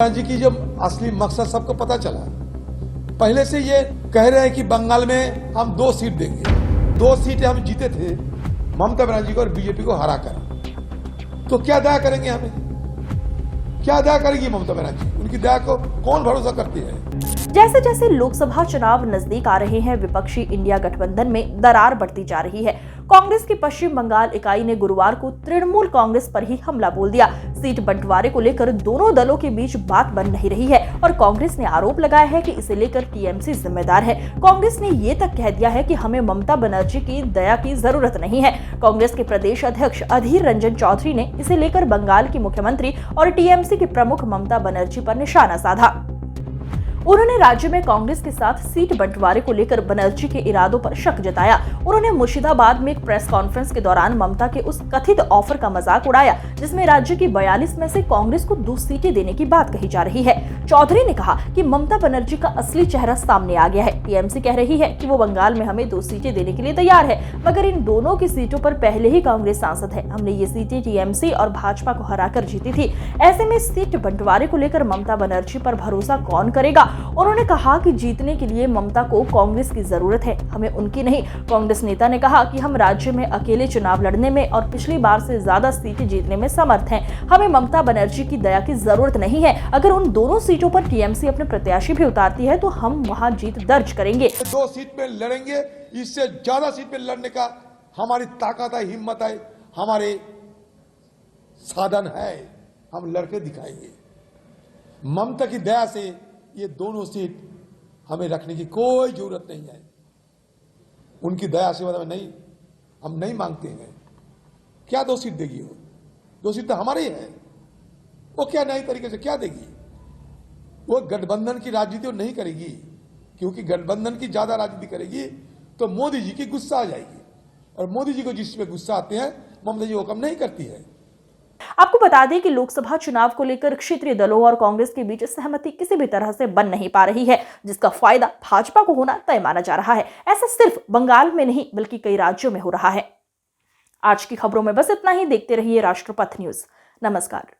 जी की जो असली मकसद सबको पता चला। पहले से ये कह रहे हैं कि बंगाल में हम 2 सीट देंगे। 2 सीटें हम जीते थे ममता बनर्जी को और बीजेपी को हराकर। तो क्या दया करेंगे हमें? क्या दया करेगी ममता बनर्जी? उनकी दया को कौन भरोसा करती है? जैसे जैसे लोकसभा चुनाव नजदीक आ रहे हैं, विपक्षी इंडिया गठबंधन में दरार बढ़ती जा रही है। कांग्रेस की पश्चिम बंगाल इकाई ने गुरुवार को तृणमूल कांग्रेस पर ही हमला बोल दिया। सीट बंटवारे को लेकर दोनों दलों के बीच बात बन नहीं रही है और कांग्रेस ने आरोप लगाया है कि इसे लेकर टीएमसी जिम्मेदार है। कांग्रेस ने ये तक कह दिया है कि हमें ममता बनर्जी की दया की जरूरत नहीं है। कांग्रेस के प्रदेश अध्यक्ष अधीर रंजन चौधरी ने इसे लेकर बंगाल की मुख्यमंत्री और टीएमसी की प्रमुख ममता बनर्जी पर निशाना साधा। उन्होंने राज्य में कांग्रेस के साथ सीट बंटवारे को लेकर बनर्जी के इरादों पर शक जताया। उन्होंने मुर्शिदाबाद में एक प्रेस कॉन्फ्रेंस के दौरान ममता के उस कथित ऑफर का मजाक उड़ाया जिसमें राज्य की 42 में से कांग्रेस को 2 सीटें देने की बात कही जा रही है। चौधरी ने कहा कि ममता बनर्जी का असली चेहरा सामने आ गया है। टीएमसी कह रही है कि वो बंगाल में हमें 2 सीटें देने के लिए तैयार है, मगर इन दोनों की सीटों पर पहले ही कांग्रेस सांसद है। हमने ये सीटें टीएमसी और भाजपा को हराकर जीती थी। ऐसे में सीट बंटवारे को लेकर ममता बनर्जी पर भरोसा कौन करेगा? उन्होंने कहा कि जीतने के लिए ममता को कांग्रेस की जरूरत है, हमें उनकी नहीं। कांग्रेस नेता ने कहा कि हम राज्य में अकेले चुनाव लड़ने में और पिछली बार से ज्यादा सीटें जीतने में समर्थ हैं। हमें ममता बनर्जी की दया की जरूरत नहीं है। अगर उन दोनों सीटों पर टीएमसी अपने प्रत्याशी भी उतारती है तो हम वहां जीत दर्ज करेंगे। 2 सीट में लड़ेंगे, इससे ज्यादा सीट में लड़ने का हमारी ताकत है, हिम्मत है, हमारे साधन है, हम लड़के दिखाएंगे। ममता की दया से ये दोनों सीट हमें रखने की कोई जरूरत नहीं है। उनकी दया से नहीं, हम नहीं मांगते हैं। क्या 2 सीट देगी वो? 2 सीट तो हमारी है। वो क्या नई तरीके से क्या देगी? वो गठबंधन की राजनीति नहीं करेगी, क्योंकि गठबंधन की ज्यादा राजनीति करेगी तो मोदी जी की गुस्सा आ जाएगी, और मोदी जी को जिसपे गुस्सा आते हैं ममता जी वो कम नहीं करती है। आपको बता दें कि लोकसभा चुनाव को लेकर क्षेत्रीय दलों और कांग्रेस के बीच सहमति किसी भी तरह से बन नहीं पा रही है, जिसका फायदा भाजपा को होना तय माना जा रहा है। ऐसा सिर्फ बंगाल में नहीं बल्कि कई राज्यों में हो रहा है। आज की खबरों में बस इतना ही। देखते रहिए राष्ट्रपथ न्यूज। नमस्कार।